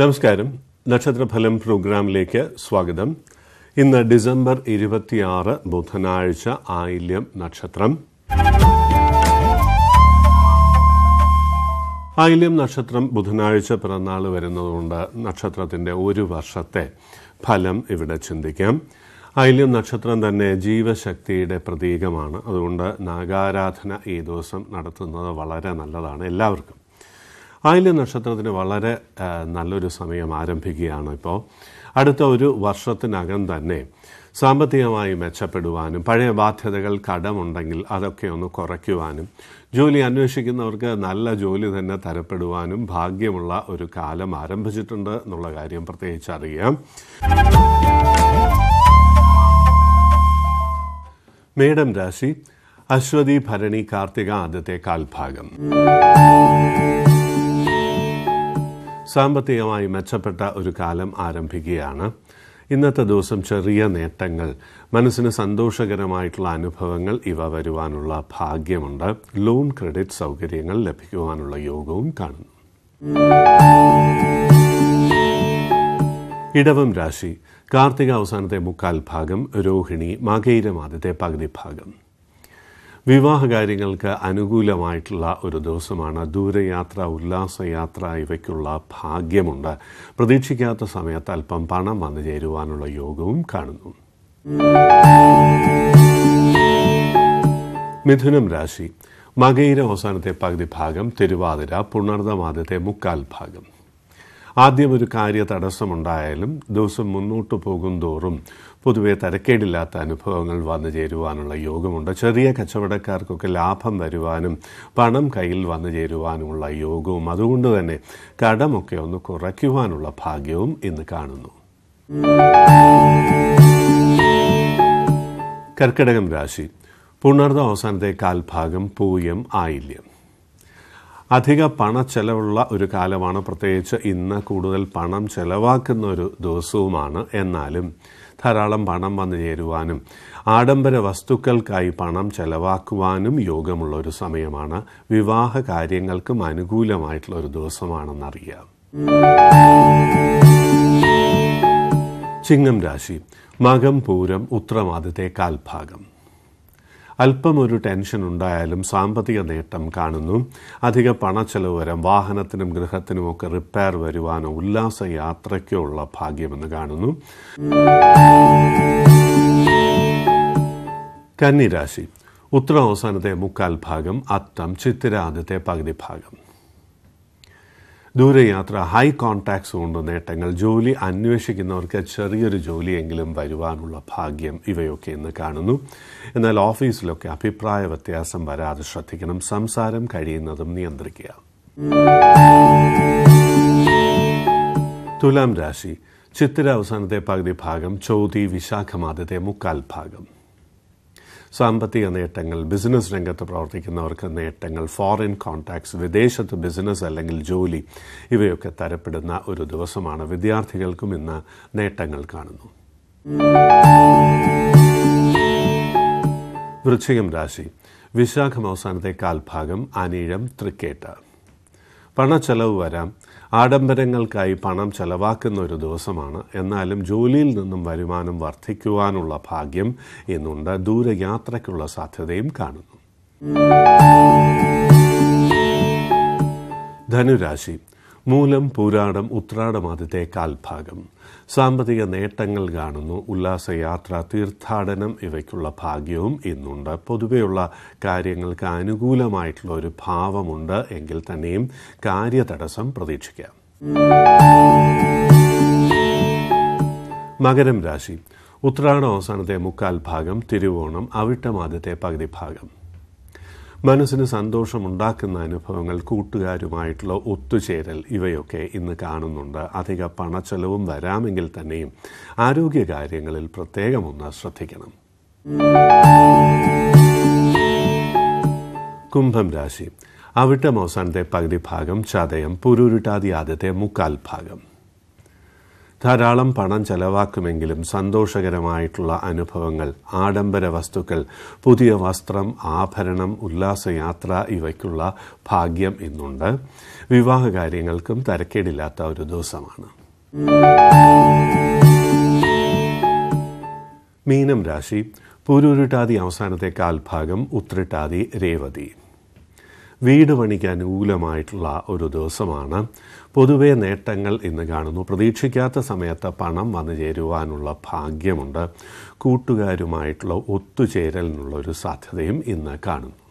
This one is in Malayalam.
നമസ്കാരം. നക്ഷത്രഫലം പ്രോഗ്രാമിലേക്ക് സ്വാഗതം. ഇന്ന് ഡിസംബർ 26 ബുധനാഴ്ച, ആയില്യം നക്ഷത്രം. ആയില്യം നക്ഷത്രം ബുധനാഴ്ച പിറന്നാൾ വരുന്നതുകൊണ്ട് നക്ഷത്രത്തിന്റെ ഒരു വർഷത്തെ ഫലം ഇവിടെ ചിന്തിക്കാം. ആയില്യം നക്ഷത്രം തന്നെ ജീവശക്തിയുടെ പ്രതീകമാണ്. അതുകൊണ്ട് നാഗാരാധന ഈ ദിവസം നടത്തുന്നത് വളരെ നല്ലതാണ് എല്ലാവർക്കും. ആയില്യം നക്ഷത്രത്തിന് വളരെ നല്ലൊരു സമയം ആരംഭിക്കുകയാണ്. ഇപ്പോൾ അടുത്ത ഒരു വർഷത്തിനകം തന്നെ സാമ്പത്തികമായി മെച്ചപ്പെടുവാനും പഴയ ബാധ്യതകൾ കടമുണ്ടെങ്കിൽ അതൊക്കെ ഒന്ന് കുറയ്ക്കുവാനും ജോലി അന്വേഷിക്കുന്നവർക്ക് നല്ല ജോലി തന്നെ തരപ്പെടുവാനും ഭാഗ്യമുള്ള ഒരു കാലം ആരംഭിച്ചിട്ടുണ്ട് എന്നുള്ള കാര്യം പ്രത്യേകിച്ച് അറിയാം. മേടം രാശി, അശ്വതി ഭരണി കാർത്തിക ആദ്യത്തെ കാൽഭാഗം. സാമ്പത്തികമായി മെച്ചപ്പെട്ട ഒരു കാലം ആരംഭിക്കുകയാണ്. ഇന്നത്തെ ദിവസം ചെറിയ നേട്ടങ്ങൾ, മനസ്സിന് സന്തോഷകരമായിട്ടുള്ള അനുഭവങ്ങൾ ഇവ വരുവാനുള്ള ഭാഗ്യമുണ്ട്. ലോൺ ക്രെഡിറ്റ് സൗകര്യങ്ങൾ ലഭിക്കുവാനുള്ള യോഗവും കാണുന്നു. ഇടവം രാശി, കാർത്തിക അവസാനത്തെ മുക്കാൽ ഭാഗം, രോഹിണി മകയിരം ആദ്യത്തെ പകുതി ഭാഗം. വിവാഹകാര്യങ്ങൾക്ക് അനുകൂലമായിട്ടുള്ള ഒരു ദിവസമാണ്. ദൂരയാത്ര, ഉല്ലാസയാത്ര ഇവയ്ക്കുള്ള ഭാഗ്യമുണ്ട്. പ്രതീക്ഷിക്കാത്ത സമയത്ത് അല്പം പണം വന്നു ചേരുവാനുള്ള യോഗവും കാണുന്നു. മിഥുനം രാശി, മകയിരം അവസാനത്തെ പകുതി ഭാഗം, തിരുവാതിര പുണർദം ആദ്യത്തെ മുക്കാൽ ഭാഗം. ആദ്യം ഒരു കാര്യ തടസ്സമുണ്ടായാലും ദിവസം മുന്നോട്ട് പോകും തോറും പൊതുവെ തരക്കേടില്ലാത്ത അനുഭവങ്ങൾ വന്നു ചേരുവാനുള്ള യോഗമുണ്ട്. ചെറിയ കച്ചവടക്കാർക്കൊക്കെ ലാഭം വരുവാനും പണം കയ്യിൽ വന്നു ചേരുവാനുമുള്ള യോഗവും അതുകൊണ്ട് തന്നെ കടമൊക്കെ ഒന്ന് കുറയ്ക്കുവാനുള്ള ഭാഗ്യവും ഇന്ന് കാണുന്നു. കർക്കിടകം രാശി, പുണർദം അവസാനത്തെ കാൽഭാഗം, പൂയം ആയില്യം. അധിക പണച്ചെലവുള്ള ഒരു കാലമാണ്. പ്രത്യേകിച്ച് ഇന്ന് കൂടുതൽ പണം ചെലവാക്കുന്ന ഒരു ദിവസവുമാണ്. എന്നാലും ധാരാളം പണം വന്നു ചേരുവാനും ആഡംബര വസ്തുക്കൾക്കായി പണം ചെലവാക്കുവാനും യോഗമുള്ള ഒരു സമയമാണ്. വിവാഹ കാര്യങ്ങൾക്കും അനുകൂലമായിട്ടുള്ള ഒരു ദിവസമാണെന്നറിയാം. ചിങ്ങം രാശി, മകം പൂരം ഉത്രം ആദ്യത്തെ കാൽഭാഗം. അല്പം ഒരു ടെൻഷൻ ഉണ്ടായാലും സാമ്പത്തിക നേട്ടം കാണുന്നു. അധിക പണച്ചെലവ് വരാം. വാഹനത്തിനും ഗൃഹത്തിനുമൊക്കെ റിപ്പയർ വരുവാനോ ഉല്ലാസയാത്രയ്ക്കോ ഉള്ള ഭാഗ്യമെന്ന് കാണുന്നു. കന്നിരാശി, ഉത്രം അവസാനത്തെ മുക്കാൽ ഭാഗം, അത്തം ചിത്തിര ആദ്യത്തെ പകുതി ഭാഗം. ദൂരയാത്ര, ഹൈ കോൺടാക്ട്സ് കൊണ്ട് നേട്ടങ്ങൾ, ജോലി അന്വേഷിക്കുന്നവർക്ക് ചെറിയൊരു ജോലിയെങ്കിലും വരുവാനുള്ള ഭാഗ്യം ഇവയൊക്കെ ഇന്ന് കാണുന്നു. എന്നാൽ ഓഫീസിലൊക്കെ അഭിപ്രായ വ്യത്യാസം വരാതെ ശ്രദ്ധിക്കണം. സംസാരം കഴിയുന്നതും നിയന്ത്രിക്കുക. തുലാം രാശി, ചിത്തിര അവസാനത്തെ പകുതി ഭാഗം, ചോതി വിശാഖം ആദ്യത്തെ മുക്കാൽ ഭാഗം. സാമ്പത്തിക നേട്ടങ്ങൾ, ബിസിനസ് രംഗത്ത് പ്രവർത്തിക്കുന്നവർക്ക് നേട്ടങ്ങൾ, ഫോറിൻ കോൺടാക്ട്സ്, വിദേശത്ത് ബിസിനസ് അല്ലെങ്കിൽ ജോലി ഇവയൊക്കെ തരപ്പെടുന്ന ഒരു ദിവസമാണ്. വിദ്യാർത്ഥികൾക്കും ഇന്ന് നേട്ടങ്ങൾ കാണുന്നു. വൃശ്ചികം രാശി, വിശാഖം അവസാനത്തെ കാൽഭാഗം, അനിഴം തൃക്കേട്ട. പണച്ചെലവ് വരാം. ആഡംബരങ്ങൾക്കായി പണം ചെലവാക്കുന്ന ഒരു ദിവസമാണ്. എന്നാലും ജോലിയിൽ നിന്നും വരുമാനം വർദ്ധിക്കുവാനുള്ള ഭാഗ്യം ഇന്നുണ്ട്. ദൂരയാത്രയ്ക്കുള്ള സാധ്യതയും കാണുന്നു. ധനുരാശി, മൂലം പൂരാടം ഉത്രാടം ആദ്യത്തെ കാൽഭാഗം. സാമ്പത്തിക നേട്ടങ്ങൾ കാണുന്നു. ഉല്ലാസയാത്ര, തീർത്ഥാടനം ഇവയ്ക്കുള്ള ഭാഗ്യവും ഇന്നുണ്ട്. പൊതുവെയുള്ള കാര്യങ്ങൾക്ക് അനുകൂലമായിട്ടുള്ള ഒരു ഭാവമുണ്ട് എങ്കിൽ തന്നെയും കാര്യതടസ്സം പ്രതീക്ഷിക്കാം. മകരം രാശി, ഉത്രാടം അവസാനത്തെ മുക്കാൽ ഭാഗം, തിരുവോണം അവിട്ടം ആദ്യത്തെ പകുതി ഭാഗം. മനസ്സിന് സന്തോഷമുണ്ടാക്കുന്ന അനുഭവങ്ങൾ, കൂട്ടുകാരുമായിട്ടുള്ള ഒത്തുചേരൽ ഇവയൊക്കെ ഇന്ന് കാണുന്നുണ്ട്. അധിക പണച്ചെലവും വരാമെങ്കിൽ തന്നെയും ആരോഗ്യകാര്യങ്ങളിൽ പ്രത്യേകമൊന്ന് ശ്രദ്ധിക്കണം. കുംഭം രാശി, അവിട്ടം അവസാനത്തെ പകുതി ഭാഗം, ചതയം പുരുരുട്ടാതി ആദ്യത്തെ മുക്കാൽ ഭാഗം. ധാരാളം പണം ചെലവാക്കുമെങ്കിലും സന്തോഷകരമായിട്ടുള്ള അനുഭവങ്ങൾ, ആഡംബര വസ്തുക്കൾ, പുതിയ വസ്ത്രം, ആഭരണം, ഉല്ലാസയാത്ര ഇവയ്ക്കുള്ള ഭാഗ്യം ഇന്നുണ്ട്. വിവാഹ കാര്യങ്ങൾക്കും തരക്കേടില്ലാത്ത ഒരു ദിവസമാണ്. മീനം രാശി. പൂരുരുട്ടാതി അവസാനത്തെ കാൽഭാഗം, ഉത്രട്ടാതി, രേവതി. വീട് പണിക്ക് അനുകൂലമായിട്ടുള്ള ഒരു ദിവസമാണ്. പൊതുവെ നേട്ടങ്ങൾ ഇന്ന് കാണുന്നു. പ്രതീക്ഷിക്കാത്ത സമയത്ത് പണം വന്നു ചേരുവാനുള്ള ഭാഗ്യമുണ്ട്. കൂട്ടുകാരുമായിട്ടുള്ള ഒത്തുചേരലിനുള്ള ഒരു സാധ്യതയും ഇന്ന് കാണുന്നു.